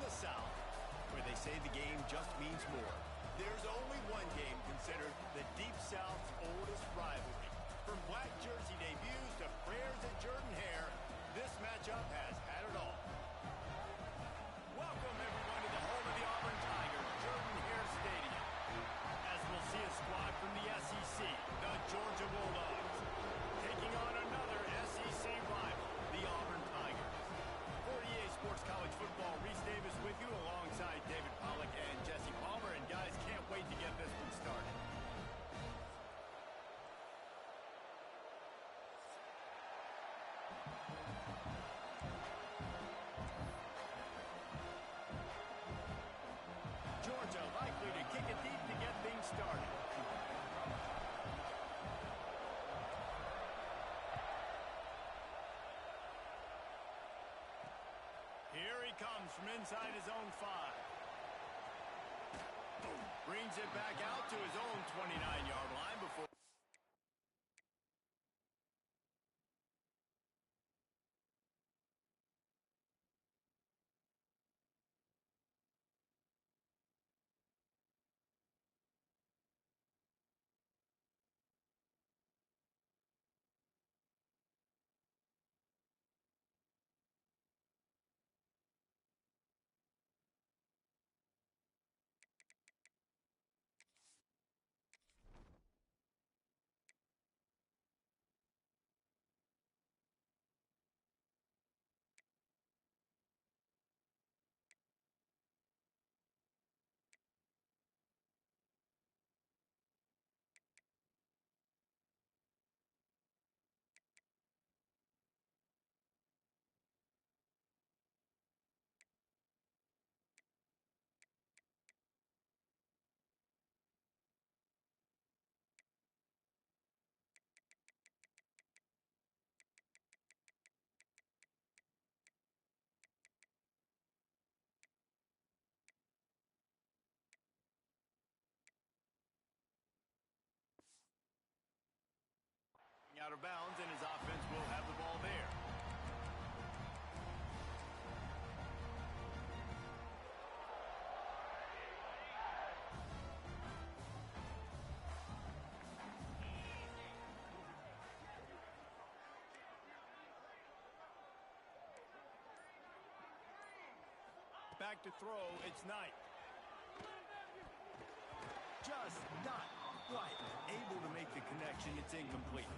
the South, where they say the game just means more. There's only one game considered the Deep South's oldest rivalry. From black jersey debuts to prayers at Jordan Hare, this matchup has had it all. Welcome, everyone, to the home of the Auburn Tigers, Jordan Hare Stadium. As we'll see a squad from the SEC, the Georgia Bulldogs, taking on another SEC rival, the Auburn Tigers. For EA Sports College Football, Reese Davis with you alongside David Pollack and Jesse Palmer. And guys, can't wait to get this one started. Georgia likely to kick it deep to get things started. Here he comes from inside his own 5. Brings it back out to his own 29-yard line before... out of bounds, and his offense will have the ball there. Back to throw, it's Knight. Just not quite able to make the connection. It's incomplete.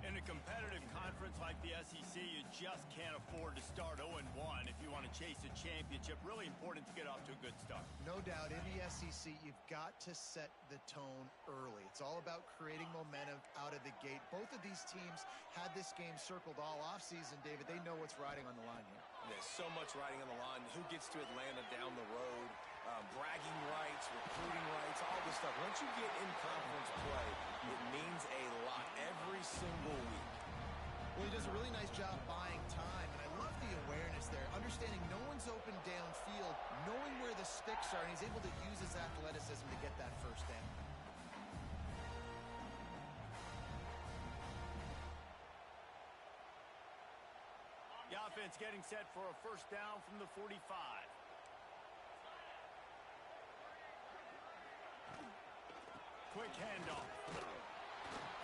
In a competitive conference like the SEC, you just can't afford to start 0-1 if you want to chase a championship. Really important to get off to a good start. No doubt, in the SEC, you've got to set the tone early. It's all about creating momentum out of the gate. Both of these teams had this game circled all offseason, David. They know what's riding on the line here. There's so much riding on the line. Who gets to Atlanta down the road? Bragging rights, recruiting rights, all this stuff. Once you get in conference play, it means a lot every single week. Well, he does a really nice job buying time, and I love the awareness there. Understanding no one's open downfield, knowing where the sticks are, and he's able to use his athleticism to get that first down. The offense getting set for a first down from the 45. Quick handoff.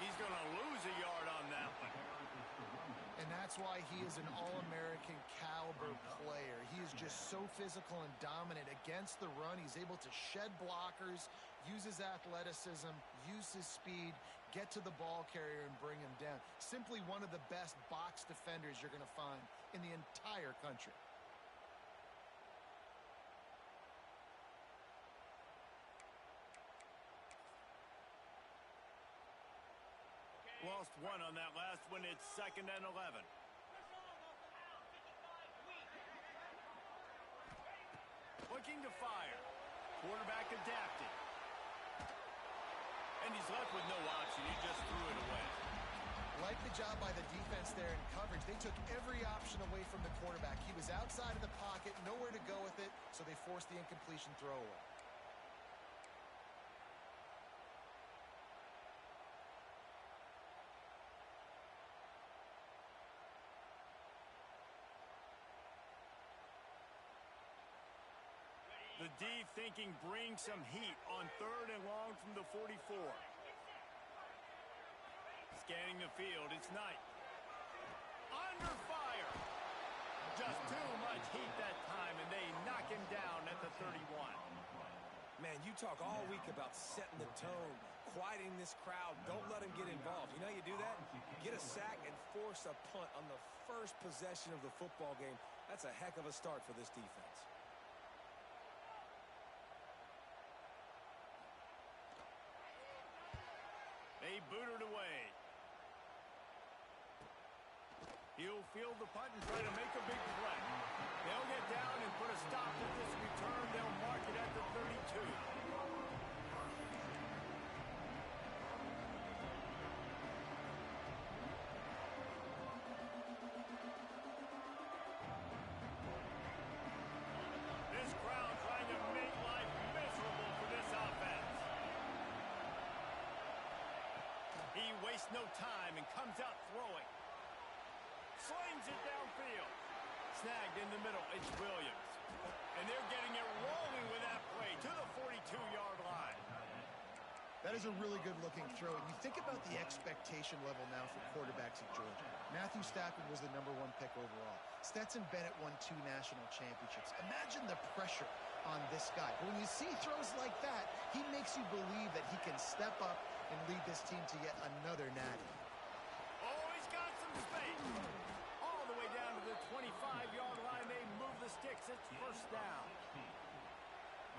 He's going to lose a yard on that one. And that's why he is an All-American caliber player. He is just so physical and dominant against the run. He's able to shed blockers, use his athleticism, use his speed, get to the ball carrier and bring him down. Simply one of the best box defenders you're going to find in the entire country. Lost one on that last one. It's 2nd and 11. Looking to fire. Quarterback adapted. And he's left with no option. He just threw it away. Like the job by the defense there in coverage. They took every option away from the quarterback. He was outside of the pocket, nowhere to go with it, so they forced the incompletion throw away. The D thinking bring some heat on 3rd and long from the 44. Scanning the field, it's Knight. Under fire. Just too much heat that time, and they knock him down at the 31. Man, you talk all week about setting the tone, quieting this crowd. Don't let him get involved. You know how you do that? Get a sack and force a punt on the first possession of the football game. That's a heck of a start for this defense. They boot it away. He'll field the punt and try to make a big play. They'll get down and put a stop to this return. They'll mark it at the 32. This crowd trying to make life miserable for this offense. He wastes no time and comes out throwing. Slings it downfield. Snagged in the middle. It's Williams. And they're getting it rolling with that play to the 42-yard line. That is a really good-looking throw. And you think about the expectation level now for quarterbacks at Georgia. Matthew Stafford was the #1 pick overall. Stetson Bennett won 2 national championships. Imagine the pressure on this guy. But when you see throws like that, he makes you believe that he can step up and lead this team to yet another natty. Oh, he's got some space. All the way down to the 25-yard line. They move the sticks. It's first down.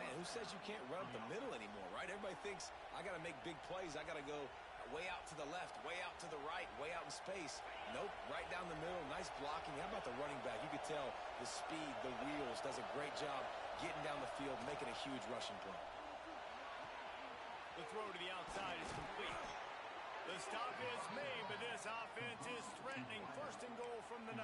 Man, who says you can't run up the middle anymore, right? Everybody thinks, I got to make big plays. I got to go way out to the left, way out to the right, way out in space. Nope, right down the middle. Nice blocking. How about the running back? You could tell the speed, the wheels, does a great job getting down the field, making a huge rushing play. The throw to the outside is complete. The stop is made, but this offense is threatening. First and goal from the 9.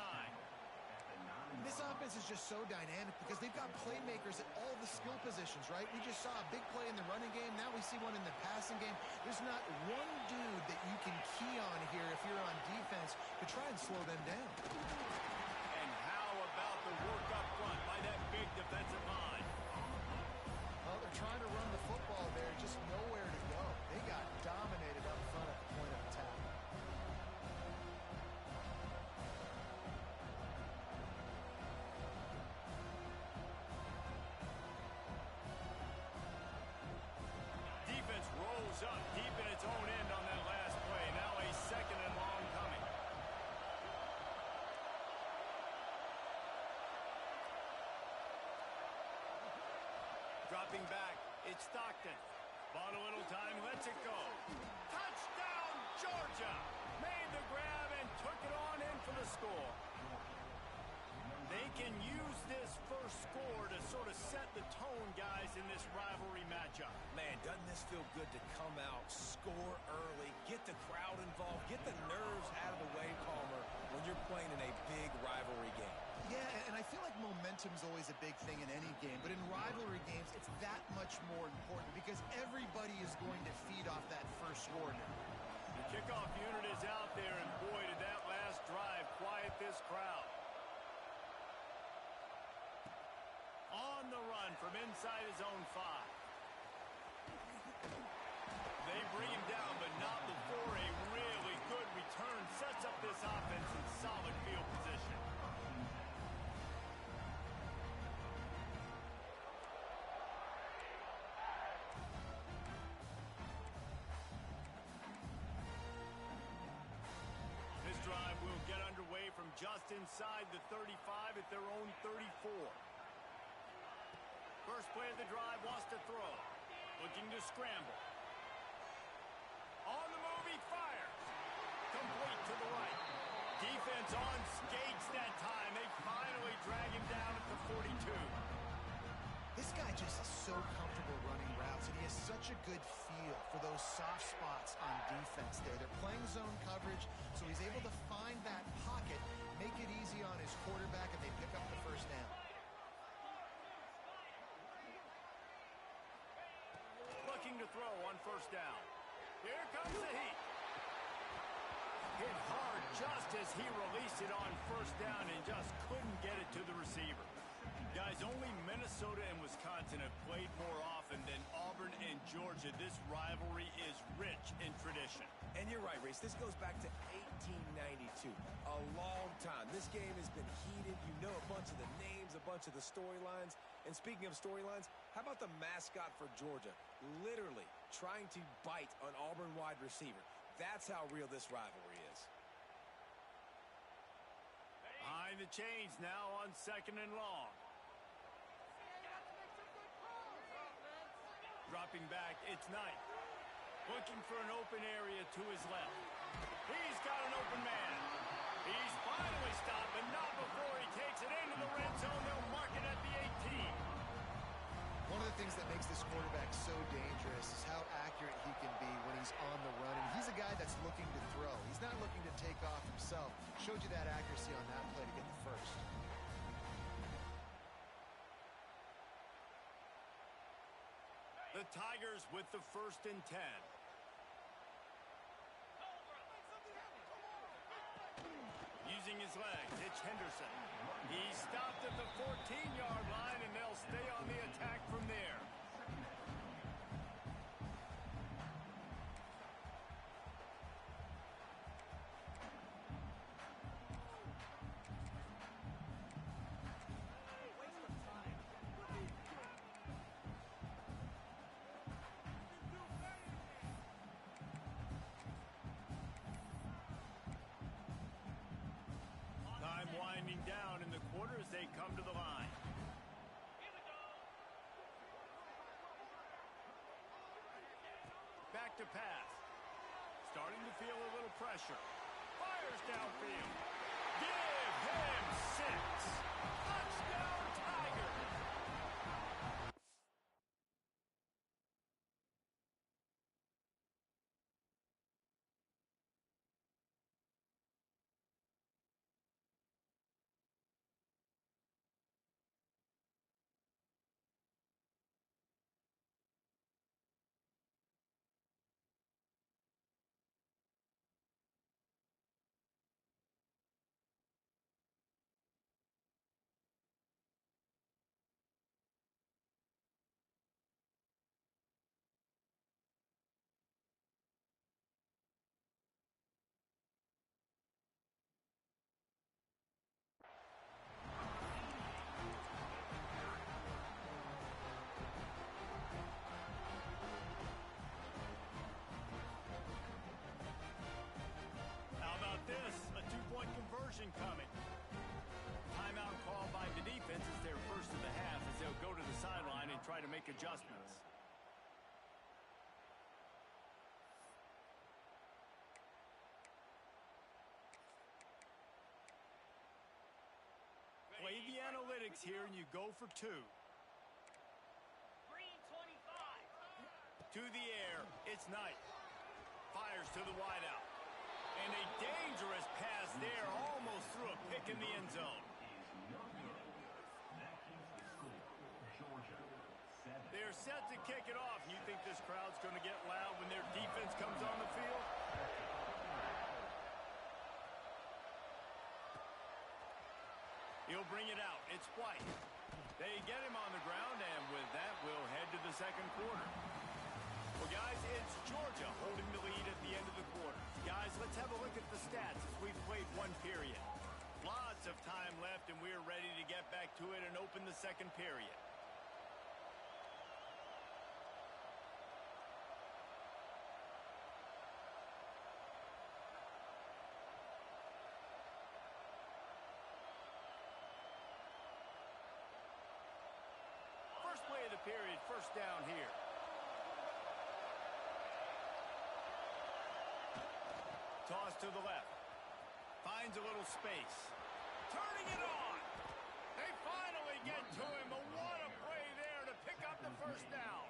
This offense is just so dynamic because they've got playmakers at all the skill positions, right? We just saw a big play in the running game. Now we see one in the passing game. There's not one dude that you can key on here if you're on defense to try and slow them down. And how about the work up front by that big defensive line? Well, they're trying to run the football there, just nowhere to go. They got dominated up front at the point of attack. Defense rolls up deep in its own end on that last play. Now a second and long coming. Dropping back, it's Stockton. Bought a little time, lets it go. Touchdown, Georgia! Made the grab and took it on in for the score. They can use this first score to sort of set the tone, guys, in this rivalry matchup. Man, doesn't this feel good to come out, score early, get the crowd involved, get the nerves out of the way, Palmer, when you're playing in a big rivalry game. Yeah, and I feel like momentum's always a big thing in any game, but in rivalry games, it's that much more important because everybody is going to feed off that first score now. The kickoff unit is out there, and boy, did that last drive quiet this crowd. On the run from inside his own 5. They bring him down, but not before a really good return sets up this offense in solid field position. This drive will get underway from just inside the 35 at their own 34. First play of the drive, wants to throw. Looking to scramble. On the move, he fires. Complete to the right. Defense on skates that time. They finally drag him down at the 42. This guy just is so comfortable running routes, and he has such a good feel for those soft spots on defense there. They're playing zone coverage, so he's able to find that pocket, make it easy on his quarterback, and they pick up the first down. To throw on first down. Here comes the heat. Hit hard just as he released it on first down and just couldn't get it to the receiver. Guys, only Minnesota and Wisconsin have played more often than Auburn and Georgia. This rivalry is rich in tradition. And you're right, Reese. This goes back to 1892. A long time. This game has been heated. You know a bunch of the names, a bunch of the storylines. And speaking of storylines, how about the mascot for Georgia? Literally trying to bite an Auburn wide receiver. That's how real this rivalry is. Behind the chains now on 2nd and long. Dropping back, it's Knight. Looking for an open area to his left. He's got an open man. He's finally stopped, but not before he takes it into the red zone. They'll mark it at the 18. One of the things that makes this quarterback so dangerous is how accurate he can be when he's on the run. And he's a guy that's looking to throw. He's not looking to take off himself. Showed you that accuracy on that play to get the first. The Tigers with the 1st and 10. Using his legs, it's Henderson. He stopped at the 14-yard line, and they'll stay on the attack from there. Time winding down in the quarter as they come to the line. Back to pass. Starting to feel a little pressure. Fires downfield. Give him 6. Touchdown, Tigers. Coming. Timeout called by the defense as their first of the half as they'll go to the sideline and try to make adjustments. Play the analytics here and you go for 2. Green 25. To the air, it's Knight. Fires to the wideout. And a dangerous pass there, almost threw a pick in the end zone. They're set to kick it off. You think this crowd's going to get loud when their defense comes on the field? He'll bring it out. It's White. They get him on the ground, and with that, we'll head to the second quarter. Well, guys, it's Georgia holding the lead at the end of the quarter. Guys, let's have a look at the stats as we've played one period. Lots of time left, and we're ready to get back to it and open the second period. First play of the period, first down here. Toss to the left. Finds a little space. Turning it on. They finally get to him. But what a play there to pick up the first down.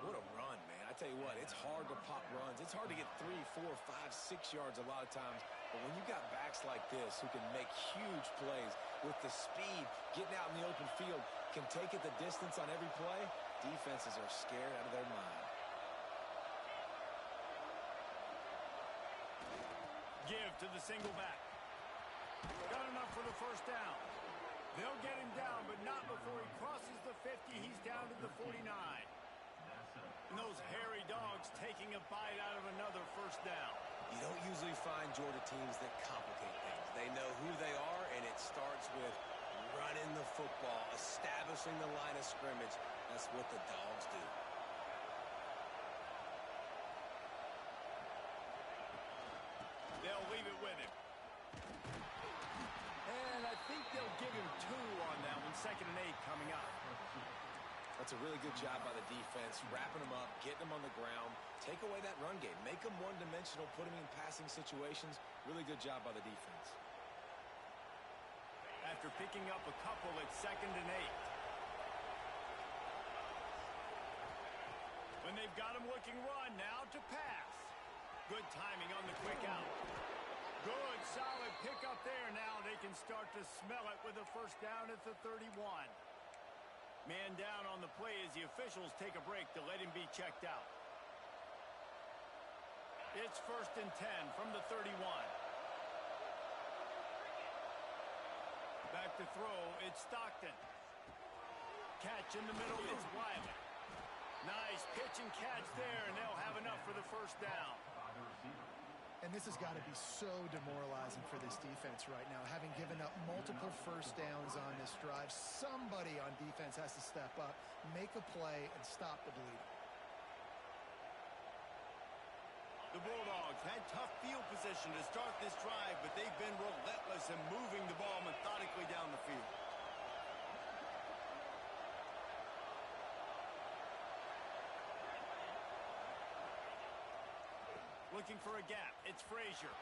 What a run, man. I tell you what, it's hard to pop runs. It's hard to get 3, 4, 5, 6 yards a lot of times. But when you got backs like this who can make huge plays with the speed, getting out in the open field, can take it the distance on every play, defenses are scared out of their mind. Give to the single back. Got enough for the first down. They'll get him down, but not before he crosses the 50. He's down to the 49. And those hairy dogs taking a bite out of another first down. You don't usually find Georgia teams that complicate things. They know who they are, and it starts with running the football, establishing the line of scrimmage. That's what the dogs do. They'll leave it with him. And I think they'll give him 2 on that one. 2nd and 8 coming up. That's a really good job by the defense, wrapping them up, getting them on the ground, take away that run game, make them one-dimensional, put them in passing situations. Really good job by the defense. After picking up a couple, it's 2nd and 8. When they've got him looking run, now to pass. Good timing on the quick out. Good, solid pickup there. Now they can start to smell it with a first down at the 31. Man down on the play as the officials take a break to let him be checked out. It's 1st and 10 from the 31. Back to throw, it's Stockton. Catch in the middle, it's Wiley. Nice pitch and catch there, and they'll have enough for the first down. And this has got to be so demoralizing for this defense right now. Having given up multiple first downs on this drive, somebody on defense has to step up, make a play, and stop the bleeding. The Bulldogs had tough field position to start this drive, but they've been relentless in moving the ball methodically down the field. Looking for a gap. It's Frazier.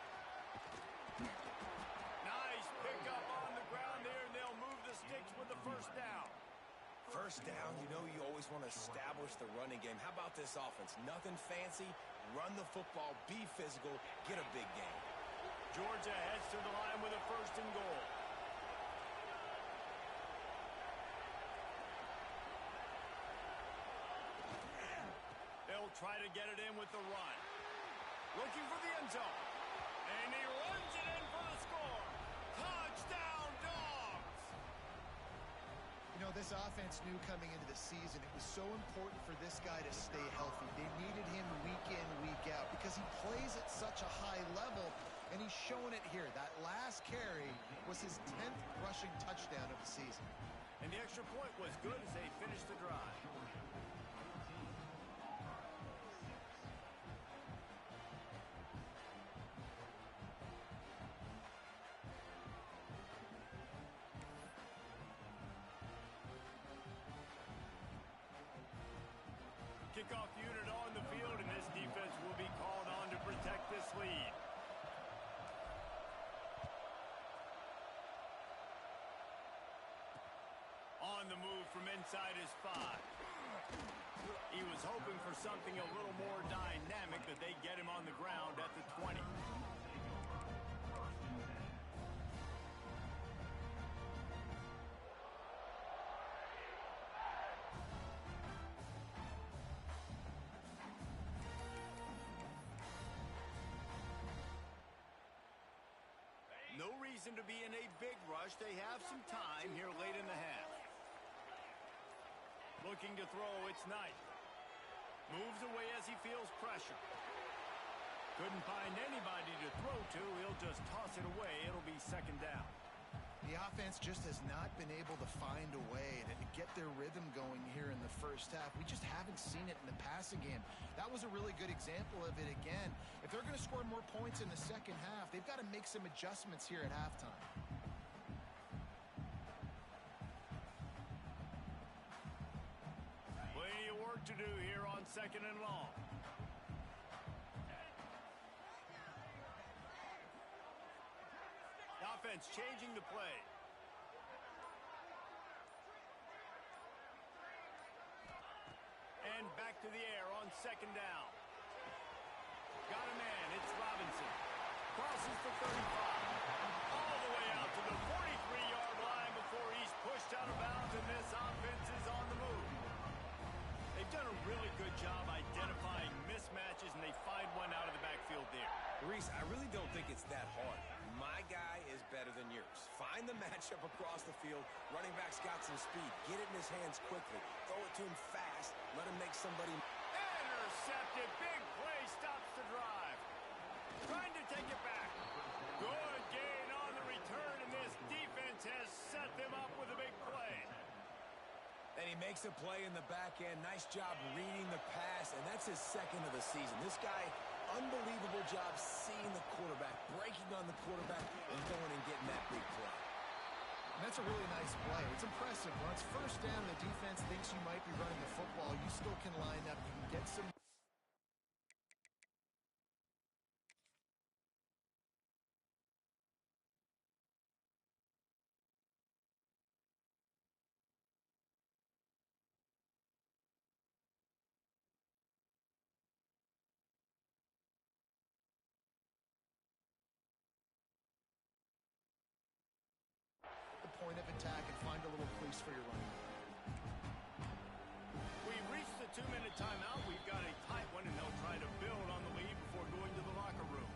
Nice pickup on the ground there, and they'll move the sticks with the first down. First down, you know you always want to establish the running game. How about this offense? Nothing fancy. Run the football, be physical, get a big game. Georgia heads to the line with a 1st and goal. They'll try to get it in with the run. Looking for the end zone. And he runs it in for the score. Touchdown, Dogs! You know, this offense knew coming into the season it was so important for this guy to stay healthy. They needed him week in, week out because he plays at such a high level, and he's showing it here. That last carry was his 10th rushing touchdown of the season. And the extra point was good as they finished the drive. Kickoff unit on the field, and this defense will be called on to protect this lead. On the move from inside his 5. He was hoping for something a little more dynamic, but they get him on the ground at the 20. No reason to be in a big rush. They have some time here late in the half. Looking to throw, it's Knight. Moves away as he feels pressure. Couldn't find anybody to throw to. He'll just toss it away. It'll be 2nd down. The offense just has not been able to find a way to get their rhythm going here in the first half. We just haven't seen it in the passing game. That was a really good example of it again. If they're going to score more points in the second half, they've got to make some adjustments here at halftime. Plenty of work to do here on 2nd and long. Offense changing the play. And back to the air on 2nd down. Got a man, it's Robinson. Crosses the 35. All the way out to the 43-yard line before he's pushed out of bounds, and this offense is on the move. They've done a really good job identifying mismatches, and they find one out of the backfield there. Reese, I really don't think it's that hard. My guy is better than yours. Find the matchup across the field. Running back's got some speed. Get it in his hands quickly. Throw it to him fast. Let him make somebody... Intercepted. Big play stops the drive. Trying to take it back. Good gain on the return, and this defense has set them up with a big play. And he makes a play in the back end. Nice job reading the pass, and that's his second of the season. This guy, unbelievable job seeing the quarterback, breaking on the quarterback, and going and getting that big play. And that's a really nice play. It's impressive. When it's first down, the defense thinks you might be running the football. You still can line up. You can get some... point of attack and find a little crease for your running back. We've reached the 2-minute timeout. We've got a tight one, and they'll try to build on the lead before going to the locker room.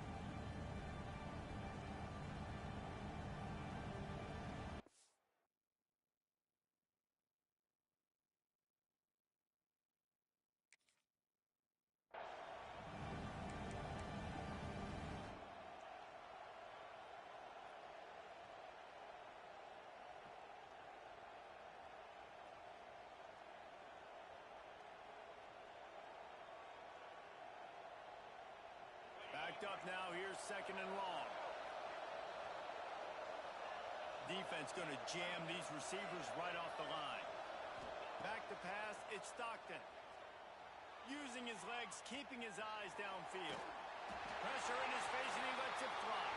Backed up now. Here's second and long. Defense going to jam these receivers right off the line. Back to pass. It's Stockton. Using his legs, keeping his eyes downfield. Pressure in his face, and he lets it fly.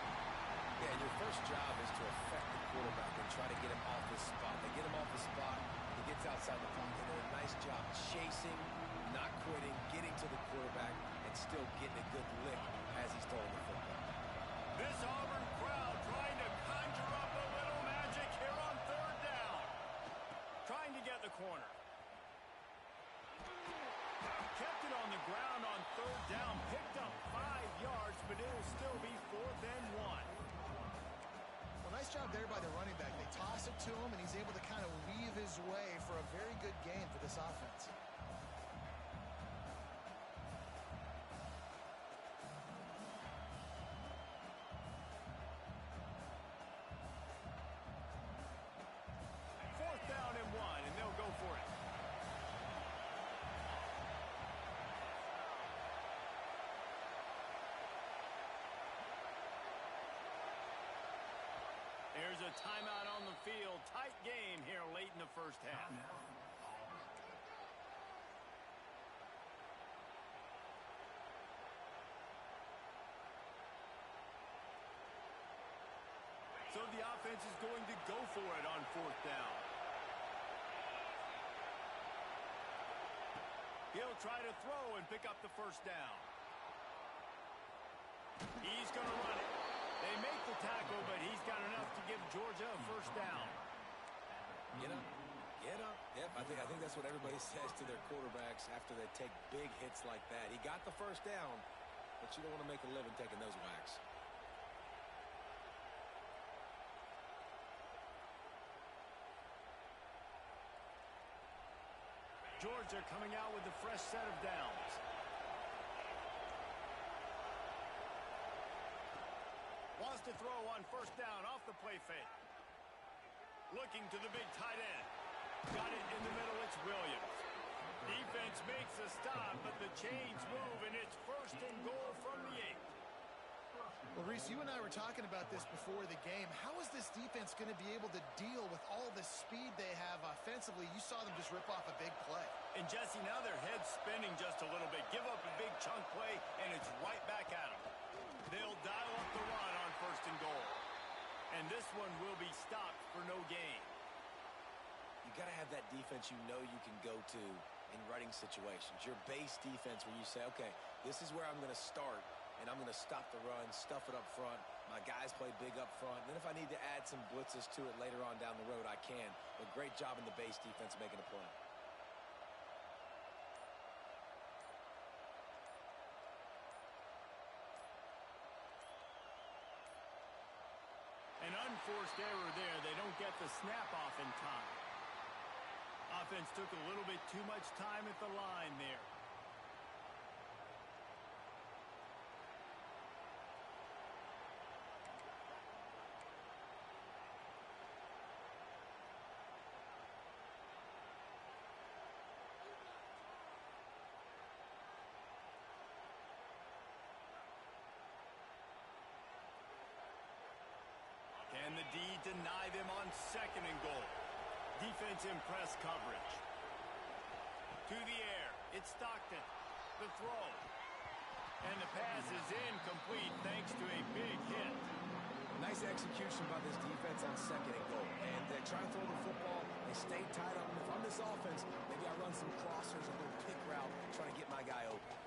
Yeah, your first job is to affect the quarterback and try to get him off his spot. They get him off the spot. He gets outside the pocket. They do a nice job chasing, not quitting, getting to the quarterback, and still getting a good lick as he's throwing the football. This Auburn crowd trying to conjure up a little magic here on third down. Trying to get the corner. Kept it on the ground on third down. Picked up 5 yards, but it'll still be 4th and 1. Well, nice job there by the running back. They toss it to him, and he's able to kind of weave his way for a very good gain for this offense. There's a timeout on the field. Tight game here late in the first half. So the offense is going to go for it on 4th down. He'll try to throw and pick up the first down. He's going to run it. They make the tackle, but he's got enough to give Georgia a first down. Get up. Get up. Yep, I think that's what everybody says to their quarterbacks after they take big hits like that. He got the first down, but you don't want to make a living taking those whacks. Georgia coming out with a fresh set of downs. Wants to throw on first down off the play fake. Looking to the big tight end. Got it in the middle. It's Williams. Defense makes a stop, but the chains move, and it's 1st and goal from the 8. Well, Reese, you and I were talking about this before the game. How is this defense going to be able to deal with all the speed they have offensively? You saw them just rip off a big play. And, Jesse, now their head's spinning just a little bit. Give up a big chunk play, and it's right back at them. They'll dial up the run on 1st and goal. And this one will be stopped for no gain. You got to have that defense you know you can go to in running situations. Your base defense where you say, okay, this is where I'm going to start, and I'm going to stop the run, stuff it up front. My guys play big up front. Then if I need to add some blitzes to it later on down the road, I can. But great job in the base defense making a play. unforced error there. They don't get the snap off in time. Offense took a little bit too much time at the line there. Can the D deny them on 2nd and goal? Defense in press coverage. To the air. It's Stockton. The throw. And the pass is incomplete thanks to a big hit. Nice execution by this defense on 2nd and goal. And they try to throw the football. They stay tied up. And if I'm this offense, maybe I run some crossers, a little pick route, trying to get my guy open.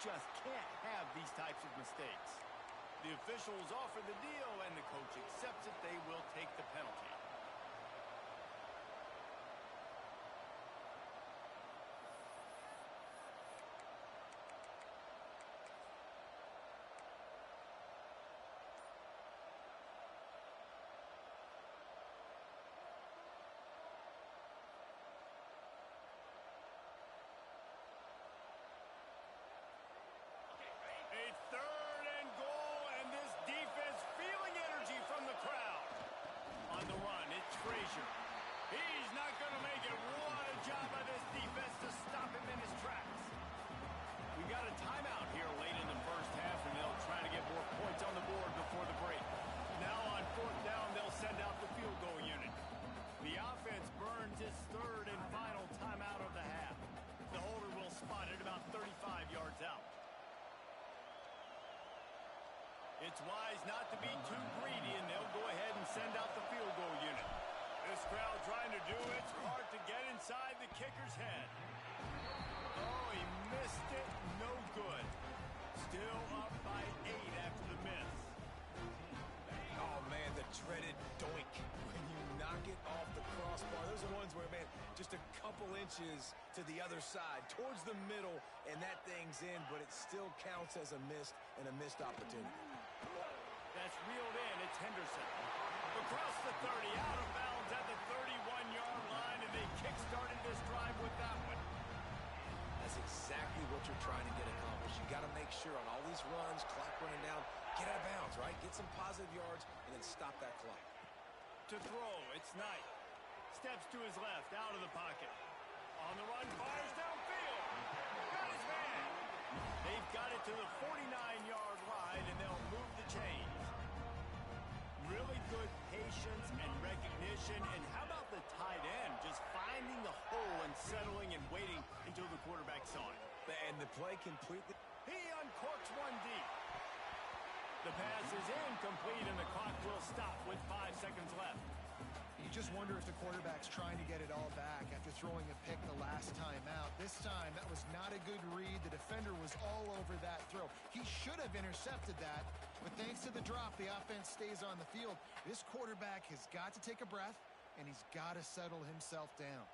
Just can't have these types of mistakes. The officials offer the deal, and the coach accepts it. They will take the penalty. A 3rd and goal, and this defense feeling energy from the crowd. On the run, it's Frazier. He's not going to make it. What a job by this defense to stop him in his tracks. We got a timeout here late in the first half, and they'll try to get more points on the board before the break. Now on 4th down, they'll send out the field goal unit. The offense burns its 3rd and final timeout of the half. The holder will spot it about 35 yards out. It's wise not to be too greedy, and they'll go ahead and send out the field goal unit. This crowd trying to do its part to get inside the kicker's head. Oh, he missed it. No good. Still up by 8 after the miss. Oh, man, the dreaded doink. When you knock it off the crossbar, those are ones where, man, just a couple inches to the other side, towards the middle, and that thing's in, but it still counts as a missed opportunity. That's reeled in. It's Henderson. Across the 30, out of bounds at the 31-yard line, and they kick-started this drive with that one. That's exactly what you're trying to get accomplished. You got to make sure on all these runs, clock running down, get out of bounds, right? Get some positive yards, and then stop that clock. To throw, it's Knight. Steps to his left, out of the pocket. On the run, fires downfield. Got his man. They've got it to the 49-yard line, and they'll move the chains. Really good patience and recognition. And how about the tight end just finding the hole and settling and waiting until the quarterback saw it? And the play completely... He uncorks one deep. The pass is incomplete, and the clock will stop with 5 seconds left. You just wonder if the quarterback's trying to get it all back after throwing a pick the last time out. This time, that was not a good read. The defender was all over that throw. He should have intercepted that, but thanks to the drop, the offense stays on the field. This quarterback has got to take a breath, and he's got to settle himself down.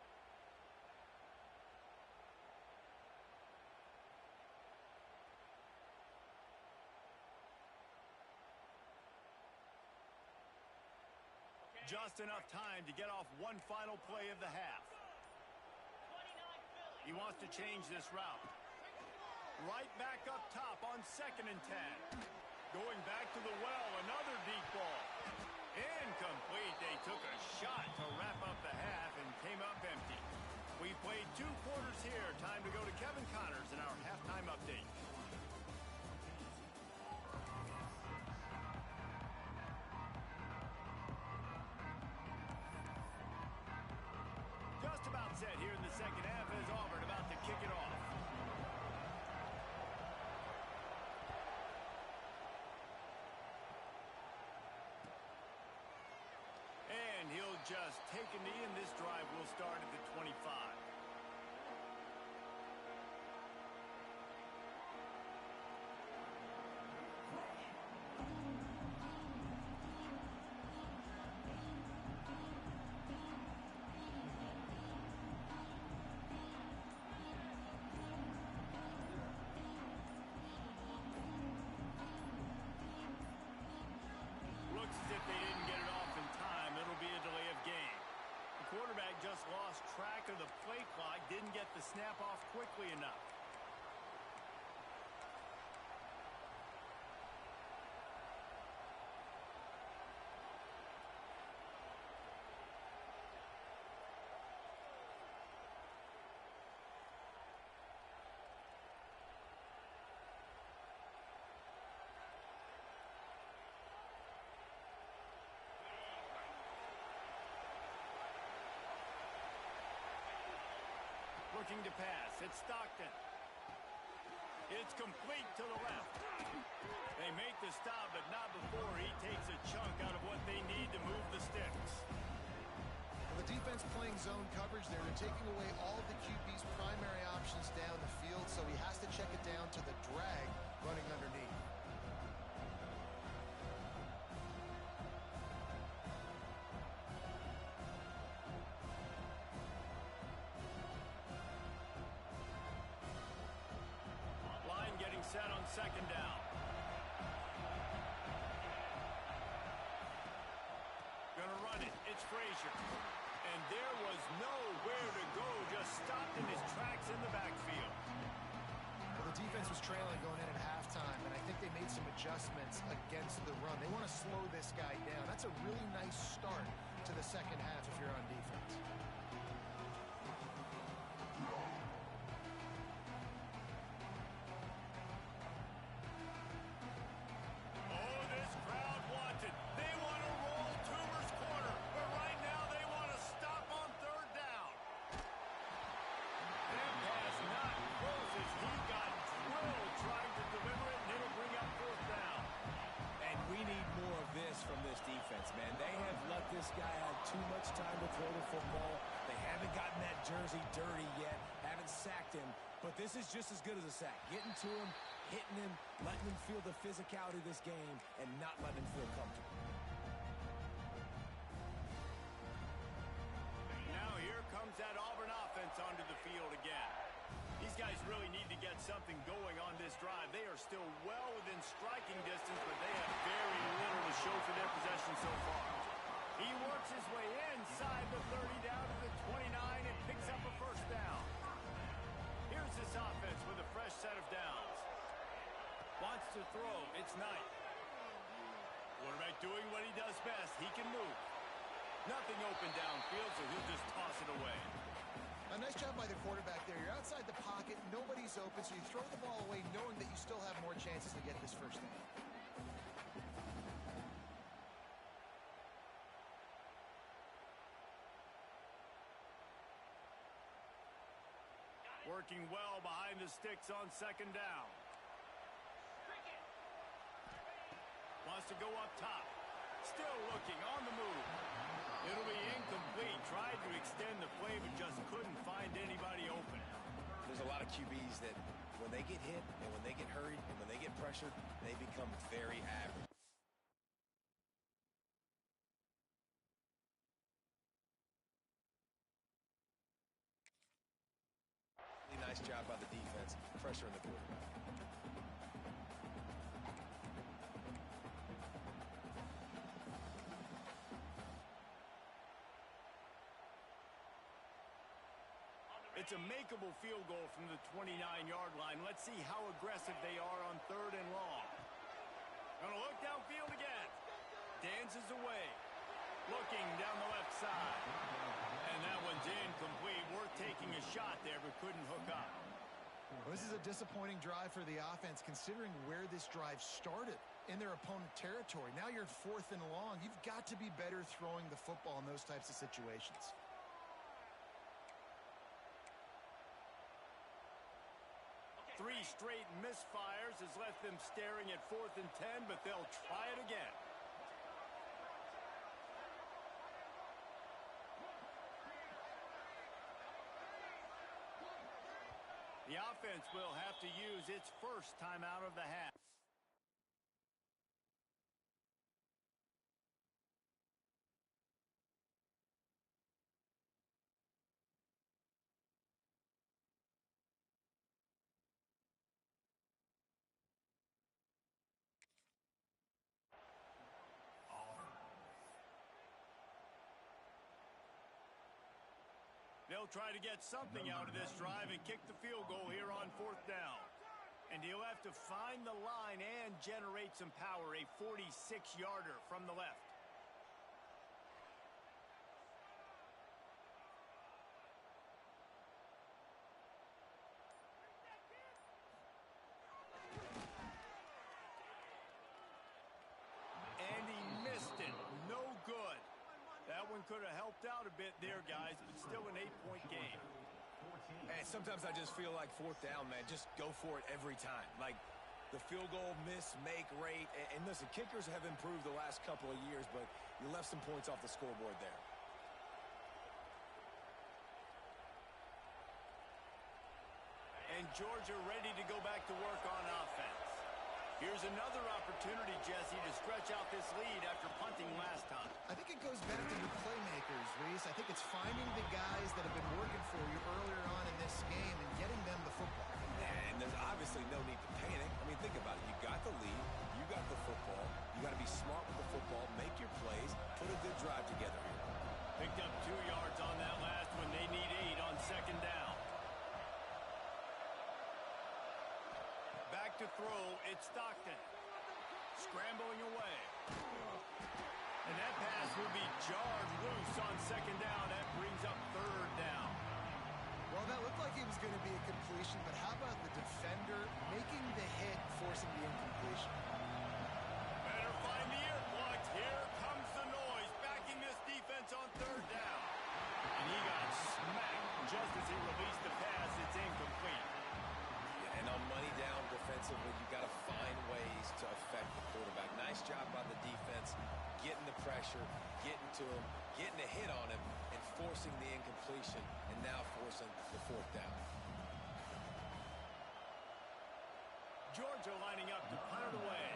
Just enough time to get off one final play of the half. He wants to change this route. Right back up top on 2nd and 10. Going back to the well, another deep ball. Incomplete. They took a shot to wrap up the half and came up empty. We played 2 quarters here. Time to go to Kevin Connors in our halftime update. Just about set here in the second half as Auburn about to kick it off. will just take a knee, and this drive will start at the 25. Looks as if they didn't get it off in time. It'll be a delay of game. The quarterback just lost track of the play clock, didn't get the snap off quickly enough. Looking to pass. It's Stockton. It's complete to the left. They make the stop, but not before he takes a chunk out of what they need to move the sticks. Well, the defense playing zone coverage there. They're taking away all of the QB's primary options down the field, so he has to check it down to the drag running underneath. Set on second down. Gonna run it. It's Frazier. And there was nowhere to go. Just stopped in his tracks in the backfield. Well, the defense was trailing going in at halftime, and I think they made some adjustments against the run. They want to slow this guy down. That's a really nice start to the second half if you're on defense. From this defense, man. They have let this guy have too much time to throw the football. They haven't gotten that jersey dirty yet, haven't sacked him, but this is just as good as a sack. Getting to him, hitting him, letting him feel the physicality of this game, and not letting him feel comfortable. Now here comes that Auburn offense onto the field again. These guys really need to get something going on this drive. They are still well within striking distance, but they have very little to show for their possession so far. He works his way inside the 30 down to the 29 and picks up a first down. Here's this offense with a fresh set of downs. Wants to throw. It's Knight. Quarterback doing what he does best. He can move. Nothing open downfield, so he'll just toss it away. A nice job by the quarterback there. You're outside the pocket, nobody's open, so you throw the ball away knowing that you still have more chances to get this first down. Working well behind the sticks on second down. Wants to go up top. Still looking on the move. It'll be incomplete. Tried to extend the play, but just couldn't find anybody open. There's a lot of QBs that when they get hit and when they get hurried and when they get pressured, they become very average. Really nice job by the defense, pressuring the quarterback. It's a makeable field goal from the 29-yard line. Let's see how aggressive they are on third and long. Gonna look downfield again. Dances away. Looking down the left side. And that one's incomplete. Worth taking a shot there, but couldn't hook up. Well, this is a disappointing drive for the offense, considering where this drive started in their opponent territory. Now you're fourth and long. You've got to be better throwing the football in those types of situations. Three straight misfires has left them staring at 4th and 10, but they'll try it again. offense will have to use its first timeout of the half. They'll try to get something out of this drive and kick the field goal here on 4th down. And he'll have to find the line and generate some power, a 46-yarder from the left. And he missed it. No good. That one could have helped out a bit there, guys, but still an 8-point game. And sometimes I just feel like 4th down, man, just go for it every time. Like the field goal miss-make rate. And listen, kickers have improved the last couple of years, but you left some points off the scoreboard there. And Georgia ready to go back to work on offense. Here's another opportunity, Jesse, to stretch out this lead after punting last time. I think it goes back to your playmakers, Reese. I think it's finding the guys that have been working for you earlier on in this game and getting them the football. And there's obviously no need to panic. I mean, think about it. You got the lead. You got the football. You got to be smart with the football. Make your plays. Put a good drive together here. Picked up 2 yards on that last one. They need 8 on 2nd down. Back to throw. It's Stockton. Scrambling away. And that pass will be jarred loose on 2nd down. That brings up 3rd down. Well, that looked like it was going to be a completion, but how about the defender making the hit, forcing the incompletion? Better find the earplugs. Here comes the noise. Backing this defense on 3rd down. And he got smacked just as he released the pass. It's incomplete. And on money down defensively, you got to find ways to affect the quarterback. Nice job by the defense, getting the pressure, getting to him, getting a hit on him, and forcing the incompletion, and now forcing the 4th down. Georgia lining up to punt it away.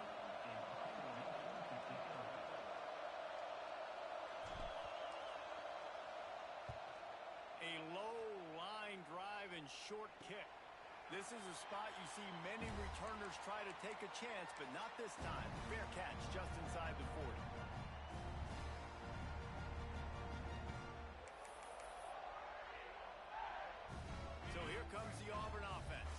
A low line drive and short kick. This is a spot you see many returners try to take a chance, but not this time. Fair catch just inside the 40. So here comes the Auburn offense.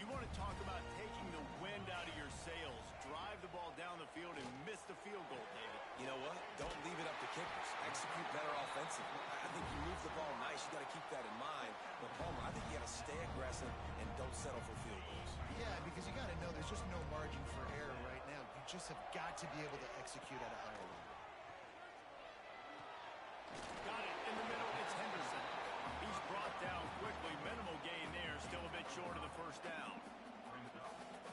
You want to talk about taking the wind out of your sails. Drive the ball down the field and miss the field goal, David. You know what? Don't leave it up to kickers. Execute better offensively. I think you move the ball nice. You got to keep that in mind. But, Palmer, I think you got to stay aggressive and don't settle for field goals. Yeah, because you got to know there's just no margin for error right now. You just have got to be able to execute at a higher level. Got it in the middle. It's Henderson. He's brought down quickly. Minimal gain there. Still a bit short of the 1st down.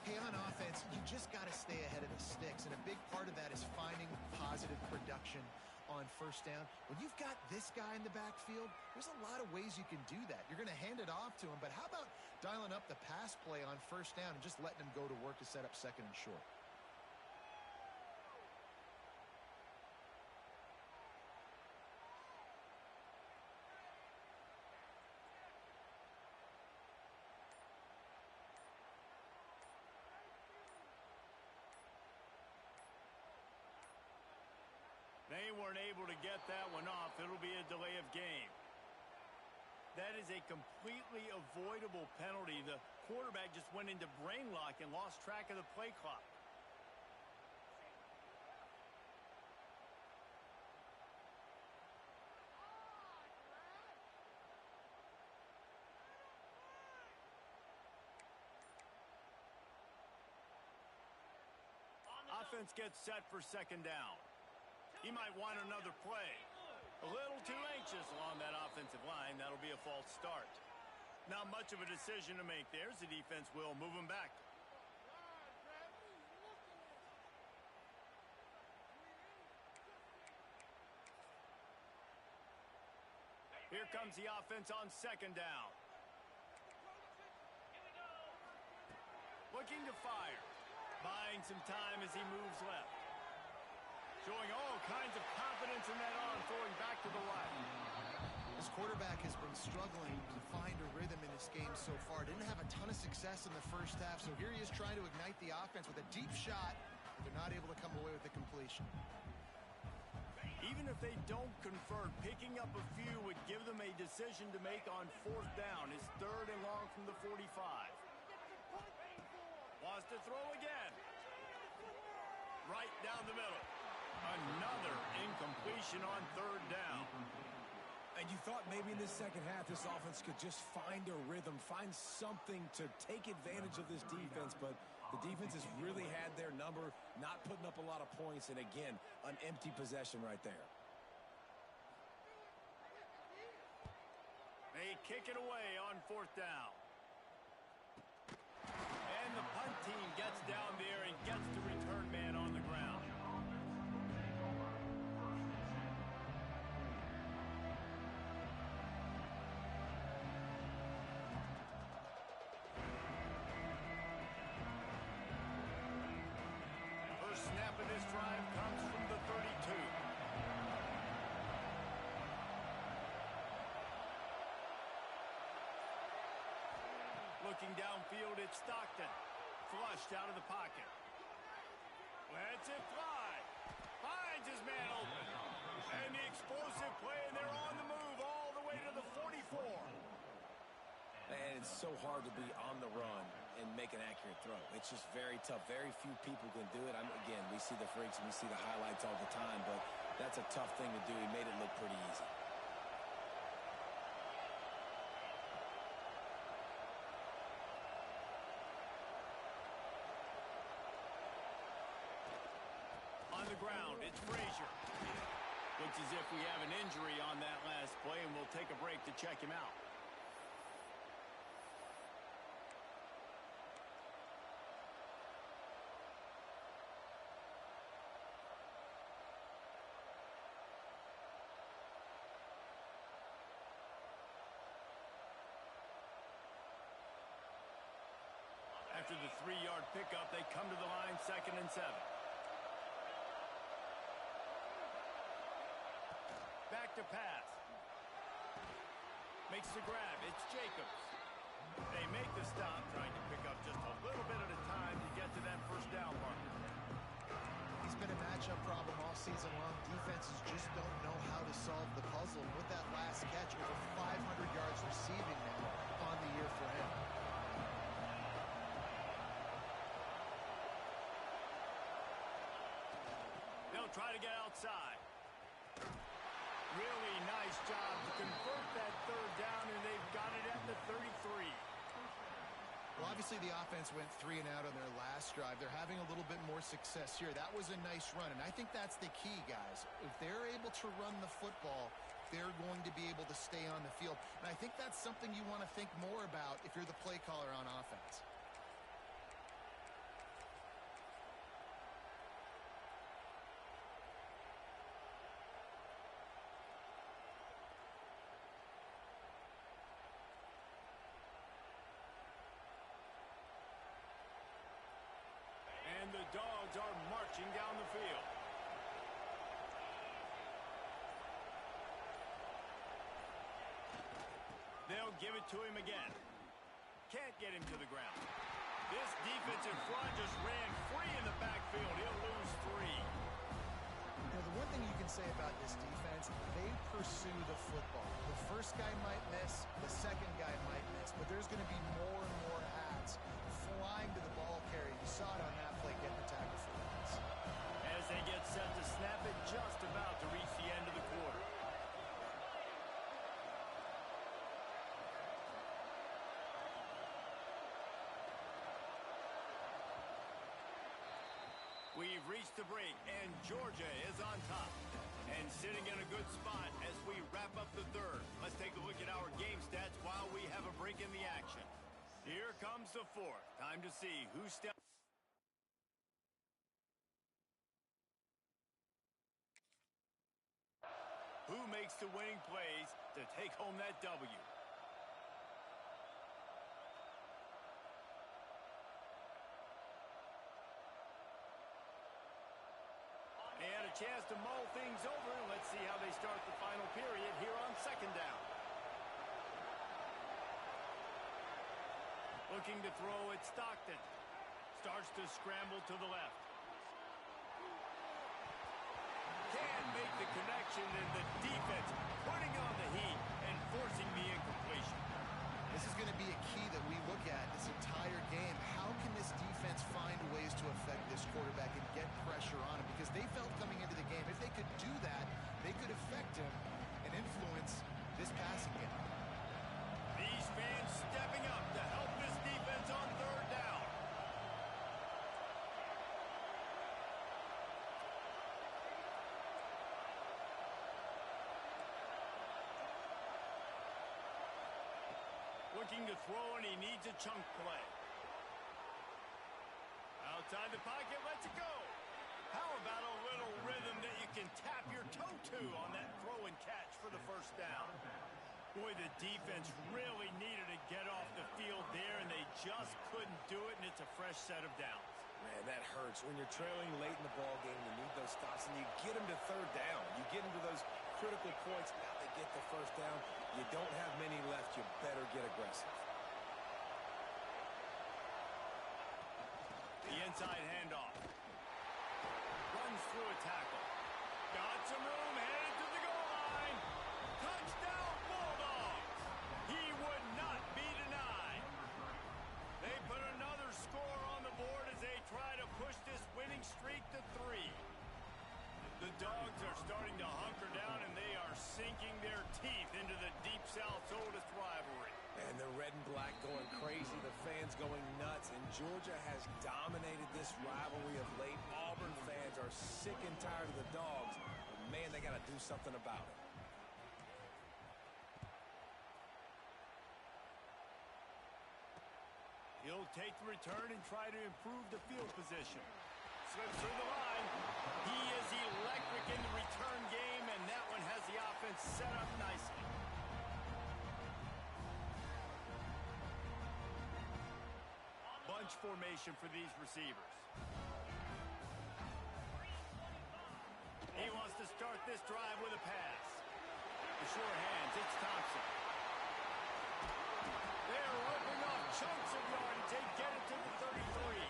Hey, on offense, you just got to stay ahead of the sticks, and a big part of that is finding positive production on 1st down. When you've got this guy in the backfield, there's a lot of ways you can do that. You're going to hand it off to him, but how about dialing up the pass play on 1st down and just letting him go to work to set up 2nd and short? They weren't able to get that one off. It'll be a delay of game. That is a completely avoidable penalty. The quarterback just went into brain lock and lost track of the play clock. Offense gets set for 2nd down. He might want another play. A little too anxious along that offensive line. That'll be a false start. Not much of a decision to make there. The defense will move him back. Here comes the offense on 2nd down. fire. Buying some time as he moves left. Showing all kinds of confidence in that arm, throwing back to the right. This quarterback has been struggling to find a rhythm in this game so far. Didn't have a ton of success in the first half, so here he is trying to ignite the offense with a deep shot. They're not able to come away with the completion. Even if they don't convert, picking up a few would give them a decision to make on fourth down. It's 3rd and long from the 45. Wants to throw again. Right down the middle. Another incompletion on 3rd down. And you thought maybe in this second half this offense could just find a rhythm, find something to take advantage of this defense, but the defense has really had their number, not putting up a lot of points, and again, an empty possession right there. They kick it away on 4th down. And the punt team gets down there and gets the return man on the ground. First snap of this drive comes from the 32. Looking downfield, it's Stockton. Flushed out of the pocket. Lets it fly. Finds his man open. And the explosive play, and they're on the move all the way to the 44. And it's so hard to be on the run and make an accurate throw. It's just very tough. Very few people can do it. Again, we see the freaks and we see the highlights all the time, but that's a tough thing to do. He made it look pretty easy. On the ground, it's Frazier. Looks as if we have an injury on that last play, and we'll take a break to check him out. After the 3-yard pickup, they come to the line, 2nd and 7. Back to pass. Makes the grab. It's Jacobs. They make the stop, trying to pick up just a little bit at a time to get to that first down marker. He's been a matchup problem all season long. Defenses just don't know how to solve the puzzle. With that last catch, over 500 yards receiving now on the year for him. They'll try to get outside. Really nice job to convert that 3rd down, and they've got it at the 33. Well, obviously the offense went 3 and out on their last drive. They're having a little bit more success here. That was a nice run, and I think that's the key, guys. If they're able to run the football, they're going to be able to stay on the field. And I think that's something you want to think more about if you're the play caller on offense. And the Dogs are marching down the field. They'll give it to him again. Can't get him to the ground. This defensive front just ran free in the backfield. He'll lose 3. You know, the one thing you can say about this defense, they pursue the football. The first guy might miss, the second guy might miss, but there's going to be more and more hats flying to the ball carrier. You saw it on that play, getting the tackle for loss. As they get set to snap it, just about to reach the end of the quarter. We've reached the break, and Georgia is on top. And sitting in a good spot as we wrap up the 3rd. Let's take a look at our game stats while we have a break in the action. Here comes the 4th. Time to see who steps. Who makes the winning plays to take home that W? chance to mull things over, and let's see how they start the final period here on second down. Looking to throw at Stockton. Starts to scramble to the left. Can't make the connection, and the defense putting on the heat and forcing the incompletion. This is going to be a key that we look at this entire game. How can this defense find ways to affect this quarterback and get pressure on him? Because they felt coming into the game, if they could do that, they could affect him and influence this passing game. These fans stepping up to help this defense on third down. Looking to throw, and he needs a chunk play. Outside the pocket, lets it go. How about a little rhythm that you can tap your toe to on that throw and catch for the first down? Boy, the defense really needed to get off the field there, and they just couldn't do it, and it's a fresh set of downs. Man, that hurts. When you're trailing late in the ball game, you need those stops, and you get them to third down. You get them to those critical points. Now they get the first down. You don't have many left. You better get aggressive. The inside handoff. Runs through a tackle. Got some room, headed to the goal line. Touchdown, Bulldogs! He would not be denied. They put another score on the board as they try to push this winning streak to 3. The Dogs are starting to hunker down, and they are sinking their teeth into the Deep South's oldest rivalry. And the red and black going crazy, the fans going nuts, and Georgia has dominated this rivalry of late. Auburn fans are sick and tired of the Dogs, but man, they got to do something about it. He'll take the return and try to improve the field position. Slips through the line. He is electric in the return game, and that one has the offense set up nicely. Bunch formation for these receivers. He wants to start this drive with a pass. The sure hands, it's Thompson. They're ripping off chunks of yardage. They get it to the 33.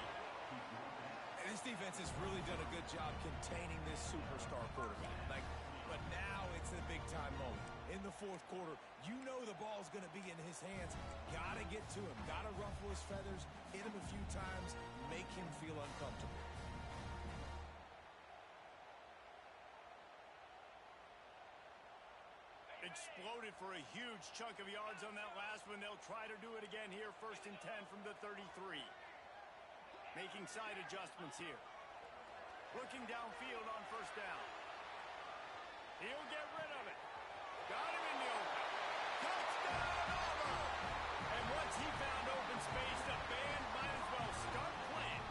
And this defense has really done a good job containing this superstar quarterback. But now it's the big-time moment. In the fourth quarter, you know the ball's going to be in his hands. Got to get to him. Got to ruffle his feathers, hit him a few times, make him feel uncomfortable. Exploded for a huge chunk of yards on that last one. They'll try to do it again here. 1st and 10 from the 33. Making side adjustments here. Looking downfield on 1st down. He'll get rid of it. Got him in the open. Touchdown, Auburn! And once he found open space, the band might as well start playing.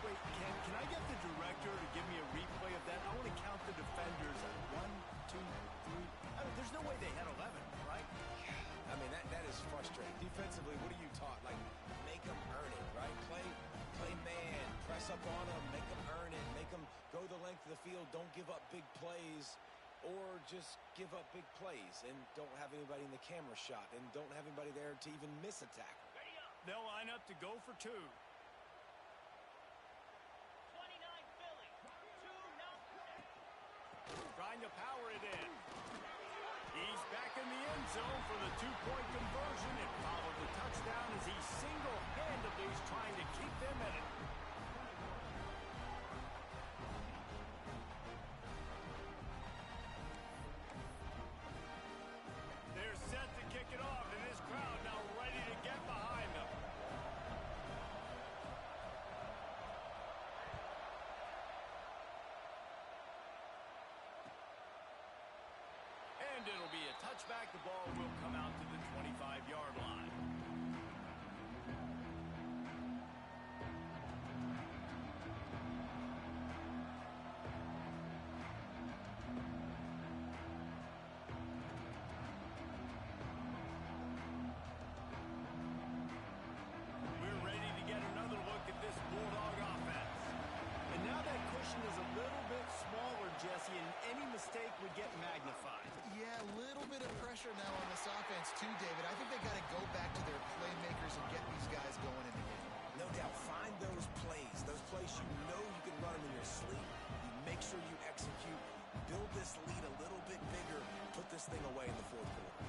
Wait, can I get the director to give me a replay of that? I want to count the defenders. 1, 2, 3. I mean, there's no way they had 11, right? I mean, that is frustrating. Defensively, what are you taught? Like, make them earn it, right? Play man, press up on them, make them earn it, make them go the length of the field, don't give up big plays, or just give up big plays and don't have anybody in the camera shot and don't have anybody there to even miss a tackle. They'll line up to go for 2. 29 Philly. 2 now. Trying to power it in. He's back in the end zone for the 2-point conversion and followed the touchdown as he single-handedly is trying to keep them in it. They're set to kick it off, and this crowd now ready to get behind them. And it'll be a touchback. The ball will come out to the 25-yard line. We're ready to get another look at this Bulldog offense. And now that cushion is a little offense, too, David. I think they got to go back to their playmakers and get these guys going in the game. No doubt. Find those plays you know you can run them in your sleep. You make sure you execute, build this lead a little bit bigger, put this thing away in the fourth quarter.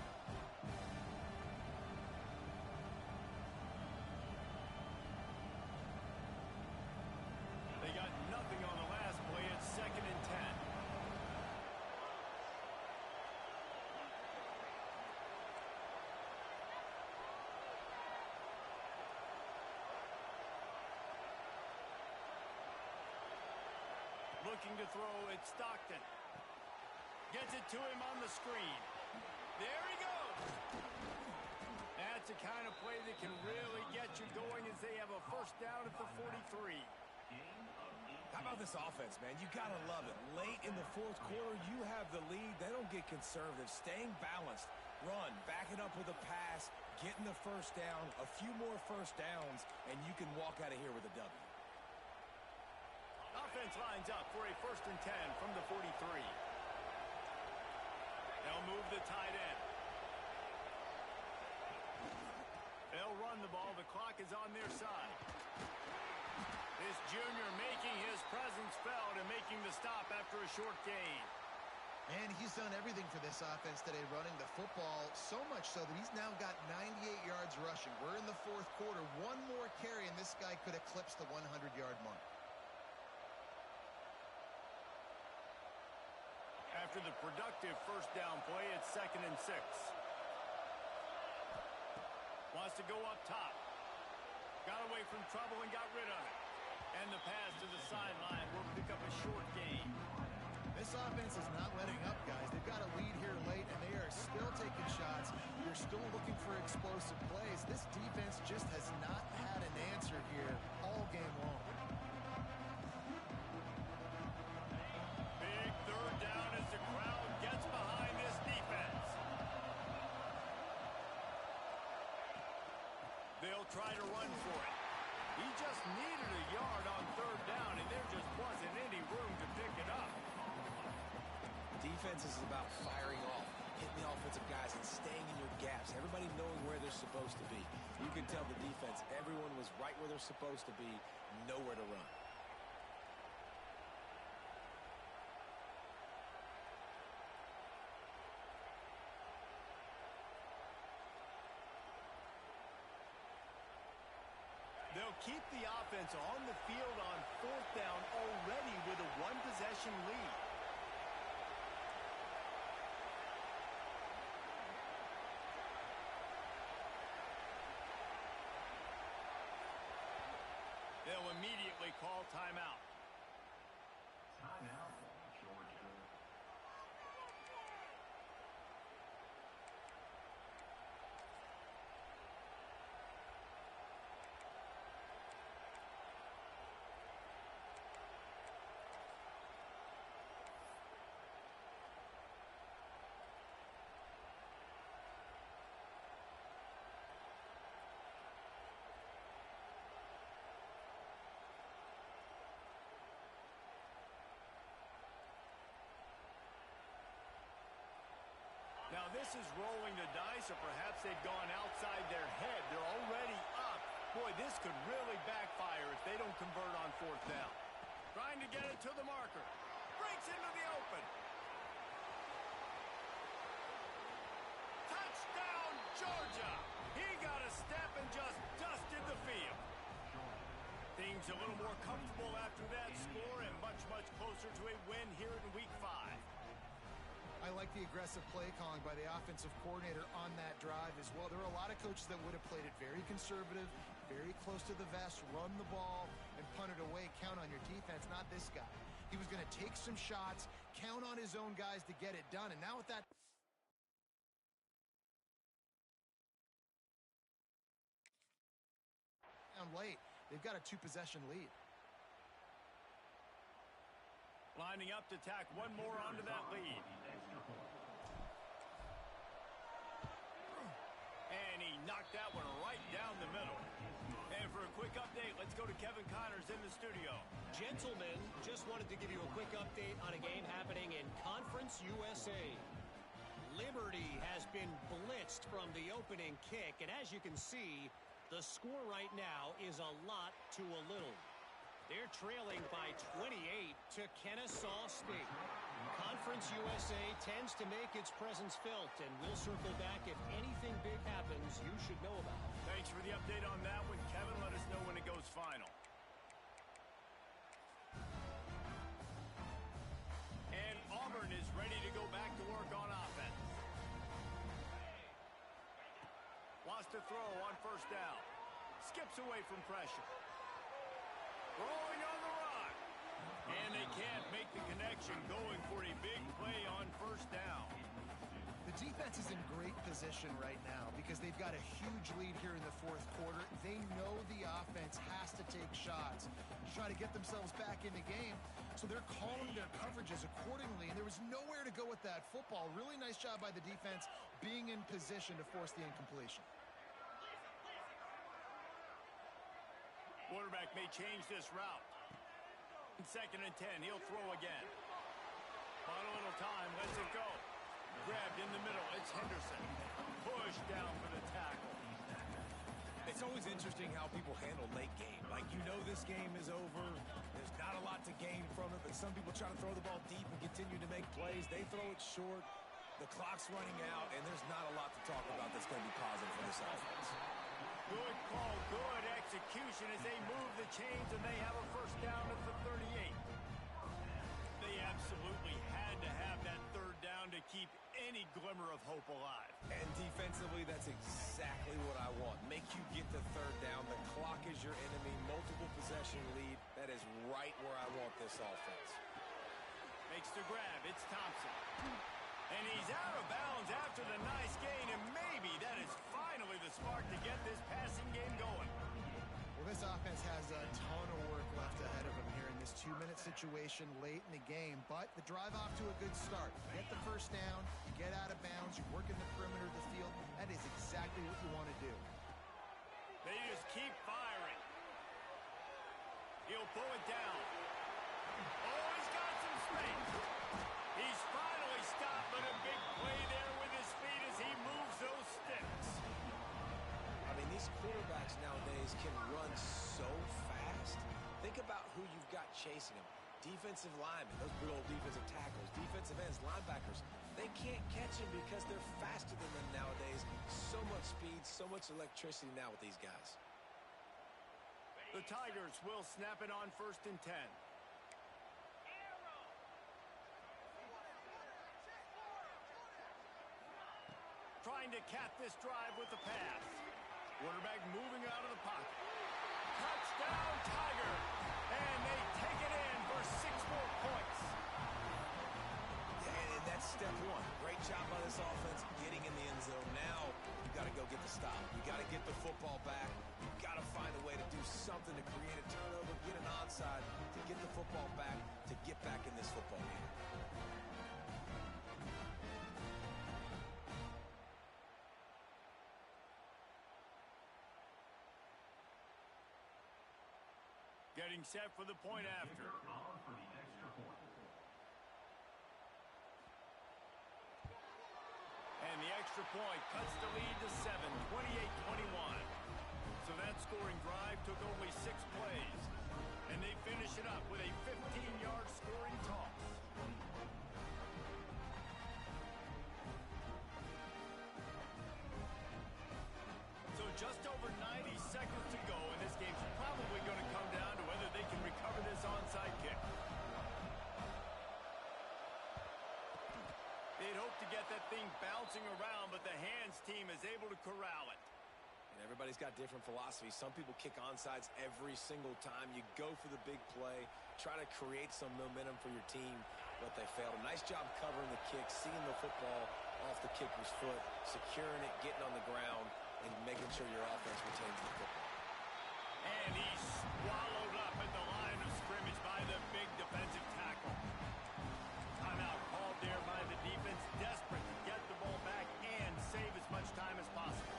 They got nothing on the last play. It's 2nd and 10. Looking to throw, it's Stockton. Gets it to him on the screen. There he goes. That's the kind of play that can really get you going as they have a first down at the 43. How about this offense, man? You got to love it. Late in the fourth quarter, you have the lead. They don't get conservative. Staying balanced. Run, back it up with a pass, getting the first down, a few more first downs, and you can walk out of here with a W. Offense lines up for a 1st and 10 from the 43. They'll move the tight end. They'll run the ball. The clock is on their side. This junior making his presence felt and making the stop after a short gain. And he's done everything for this offense today, running the football, so much so that he's now got 98 yards rushing. We're in the fourth quarter. One more carry, and this guy could eclipse the 100-yard mark. After the productive first down play, it's 2nd and 6. Wants to go up top. Got away from trouble and got rid of it. And the pass to the sideline will pick up a short gain. This offense is not letting up, guys. They've got a lead here late, and they are still taking shots. They're still looking for explosive plays. This defense just has not had an answer here all game long. Big third down as the crowd gets behind this defense. They'll try to run for it. He just needed a yard on third down, and there just wasn't any room to pick it up. Defense is about firing off, hitting the offensive guys and staying in your gaps. Everybody knowing where they're supposed to be. You can tell the defense, everyone was right where they're supposed to be, nowhere to run. They'll keep the offense on the field on fourth down already with a one-possession lead. They'll immediately call timeout. Timeout, Georgia. Now this is rolling the dice, or perhaps they've gone outside their head. They're already up. Boy, this could really backfire if they don't convert on fourth down. Trying to get it to the marker. Breaks into the open. Touchdown, Georgia! He got a step and just dusted the field. Things a little more comfortable after that score and much, much closer to a win here in Week 5. I like the aggressive play calling by the offensive coordinator on that drive as well. There are a lot of coaches that would have played it very conservative, very close to the vest, run the ball, and punt it away. Count on your defense, not this guy. He was going to take some shots, count on his own guys to get it done. And now with that down late, they've got a two-possession lead. Lining up to tack one more onto that lead. And he knocked that one right down the middle. And for a quick update, let's go to Kevin Connors in the studio. Gentlemen, just wanted to give you a quick update on a game happening in Conference USA. Liberty has been blitzed from the opening kick, and as you can see, the score right now is a lot to a little. They're trailing by 28 to Kennesaw State. Conference USA tends to make its presence felt, and we'll circle back if anything big happens you should know about. Thanks for the update on that one, Kevin. Let us know when it goes final. And Auburn is ready to go back to work on offense. Wants to throw on first down. Skips away from pressure. Throwing on the run. And they can't make the connection, going for a big play on first down. The defense is in great position right now because they've got a huge lead here in the fourth quarter. They know the offense has to take shots to try to get themselves back in the game. So they're calling their coverages accordingly, and there was nowhere to go with that football. Really nice job by the defense being in position to force the incompletion. Quarterback may change this route. 2nd and 10, he'll throw again. On a little time, lets it go. Grabbed in the middle, it's Henderson. Pushed down for the tackle. It's always interesting how people handle late game. Like, you know this game is over. There's not a lot to gain from it, but some people try to throw the ball deep and continue to make plays. They throw it short. The clock's running out, and there's not a lot to talk about that's going to be positive for this offense. Good call, good execution as they move the chains, and they have a first down at the 38. They absolutely had to have that third down to keep any glimmer of hope alive. And defensively, that's exactly what I want. Make you get the third down. The clock is your enemy. Multiple possession lead. That is right where I want this offense. Makes the grab. It's Thompson. And he's out of bounds after the nice gain, and maybe that is finally the spark to get this passing game going. Well, this offense has a ton of work left ahead of them here in this 2-minute situation late in the game, but the drive off to a good start. You get the first down, you get out of bounds, you work in the perimeter of the field. That is exactly what you want to do. They just keep firing. He'll pull it down. Oh, he's got some space. He's finally stopped, but a big play there with his feet as he moves those sticks. I mean, these quarterbacks nowadays can run so fast. Think about who you've got chasing them. Defensive linemen, those big old defensive tackles, defensive ends, linebackers. They can't catch them because they're faster than them nowadays. So much speed, so much electricity now with these guys. The Tigers will snap it on 1st and 10. Trying to cap this drive with the pass. Quarterback moving out of the pocket. Touchdown, Tiger! And they take it in for 6 more points. And that's step one. Great job by this offense getting in the end zone. Now you got to go get the stop. You got to get the football back. You got to find a way to do something to create a turnover, get an onside, to get the football back, to get back in this football game. Getting set for the point after. And the extra point cuts the lead to 7, 28-21. So that scoring drive took only 6 plays. And they finish it up with a 15-yard scoring toss. So just over 90 seconds to go, and this game's probably going to come down to whether they can recover this onside kick. They'd hope to get that thing bouncing around, but the hands team is able to corral it. And everybody's got different philosophies. Some people kick onsides every single time. You go for the big play, try to create some momentum for your team, but they failed. A nice job covering the kick, seeing the football off the kicker's foot, securing it, getting on the ground, and making sure your offense retains the football. And he's swallowed up at the line of scrimmage by the big defensive tackle. Timeout called there by the defense, desperate to get the ball back and save as much time as possible.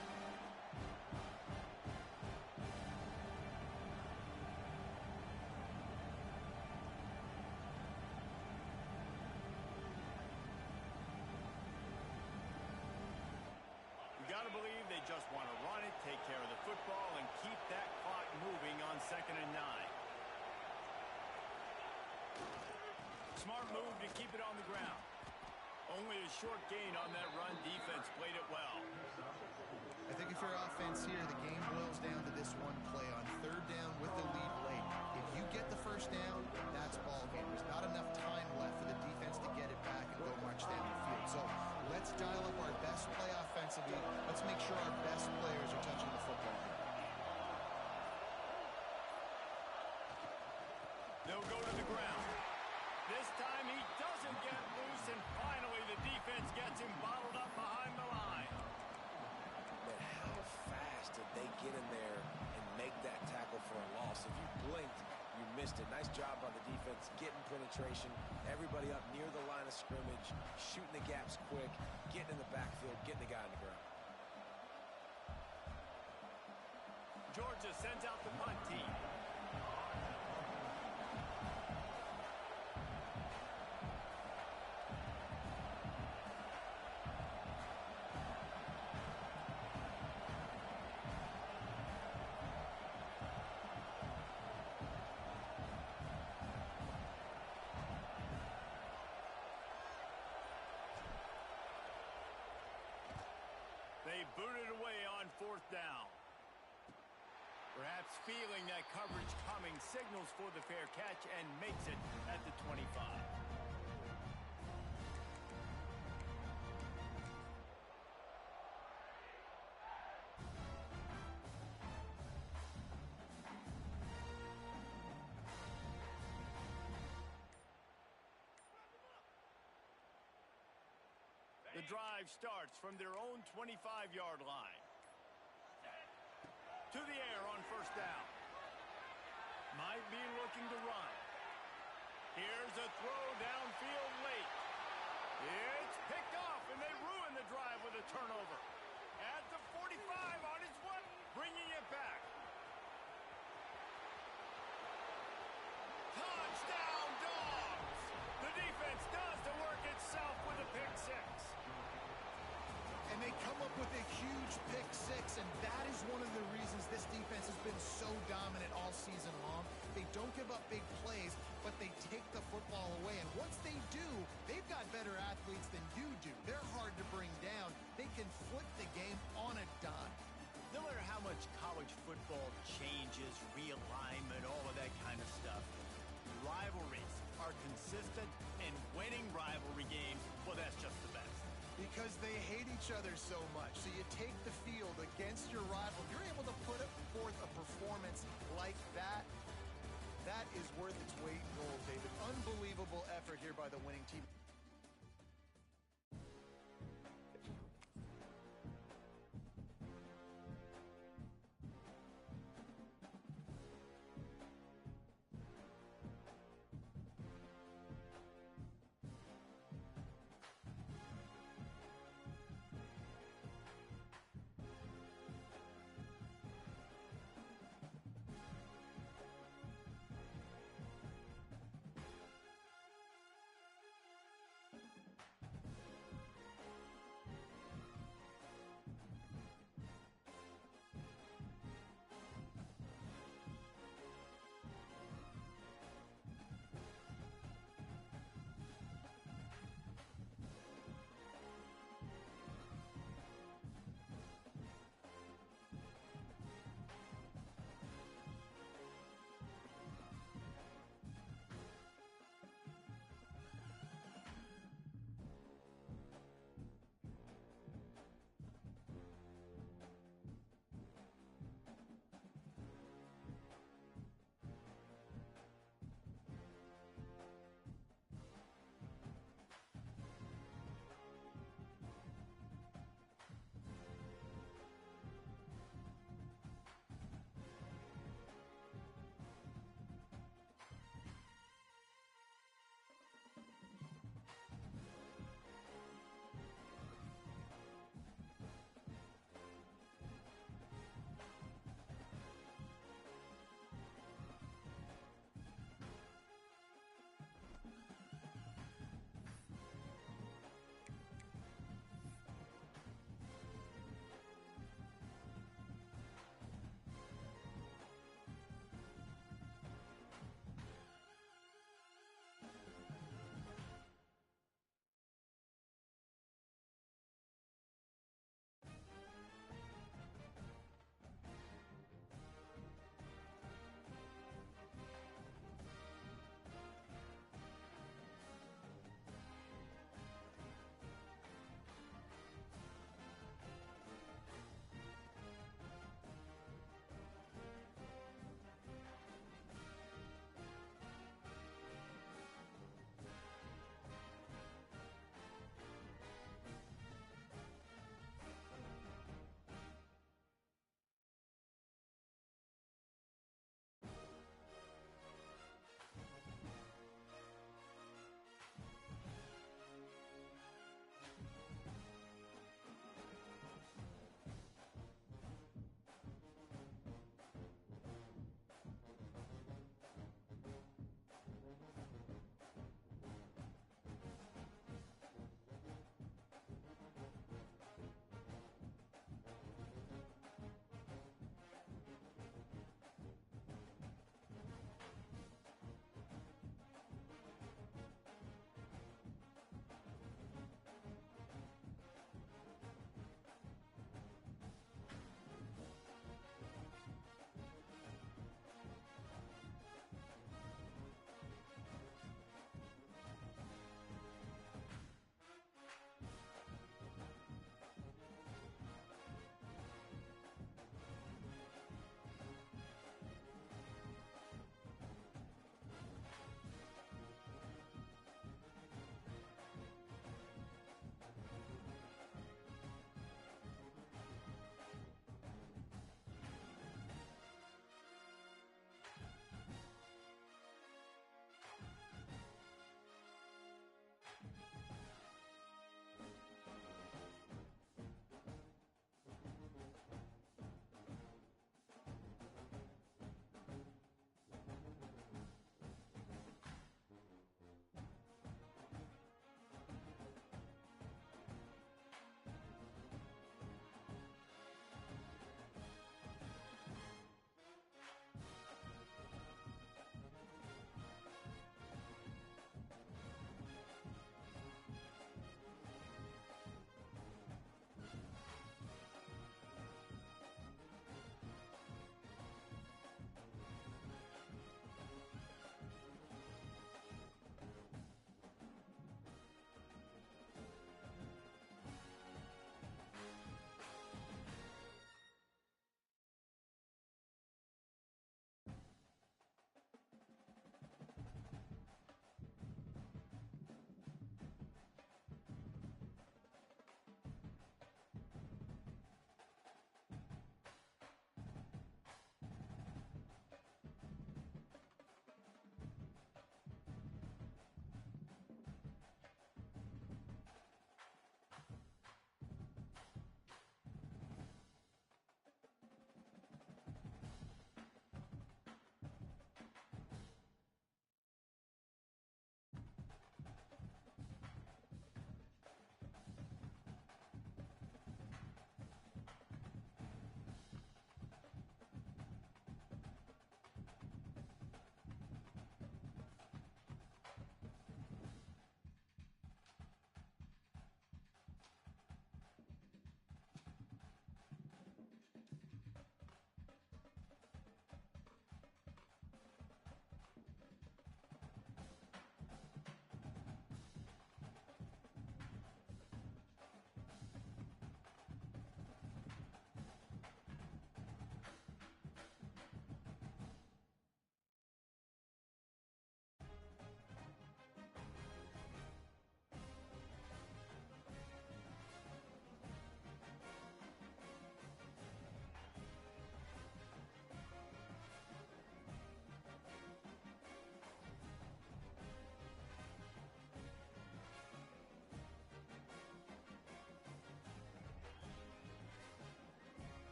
they just want to run it, take care of the football, and keep that clock moving on 2nd and 9. Smart move to keep it on the ground. Only a short gain on that run. Defense played it well. I think if you're offense here, the game boils down to this one play on 3rd down with the lead late. If you get the 1st down, that's ball game. There's not enough time left for the defense to get it back and go march down the field. So let's dial up our best play offensively. Let's make sure our best players are touching the football. They'll go to the ground. This time he doesn't get loose, and finally the defense gets him bottled up behind the line. But how fast did they get in there and make that tackle for a loss? If you blinked, you missed it. Nice job by the defense, getting penetration. Everybody up near the line of scrimmage, shooting the gaps quick, getting in the backfield, getting the guy on the ground. Georgia sends out the punt team. They booted away on 4th down. Perhaps feeling that coverage coming, signals for the fair catch and makes it at the 25. The drive starts from their own 25-yard line. To the air on 1st down. Might be looking to run. Here's a throw downfield late. It's picked off, and they ruin the drive with a turnover. At the 45 on his way, bringing it back. Touchdown, Dogs! The defense does the work itself with a pick 6. And they come up with a huge pick 6, and that is one of the reasons this defense has been so dominant all season long. They don't give up big plays, but they take the football away. And once they do, they've got better athletes than you do. They're hard to bring down. They can flip the game on a dime. No matter how much college football changes, realignment, all of that kind of stuff, rivalries are consistent, and winning rivalry games, well, that's just the best. Because they hate each other so much. So you take the field against your rival. You're able to put forth a performance like that. That is worth its weight in gold, David. Unbelievable effort here by the winning team.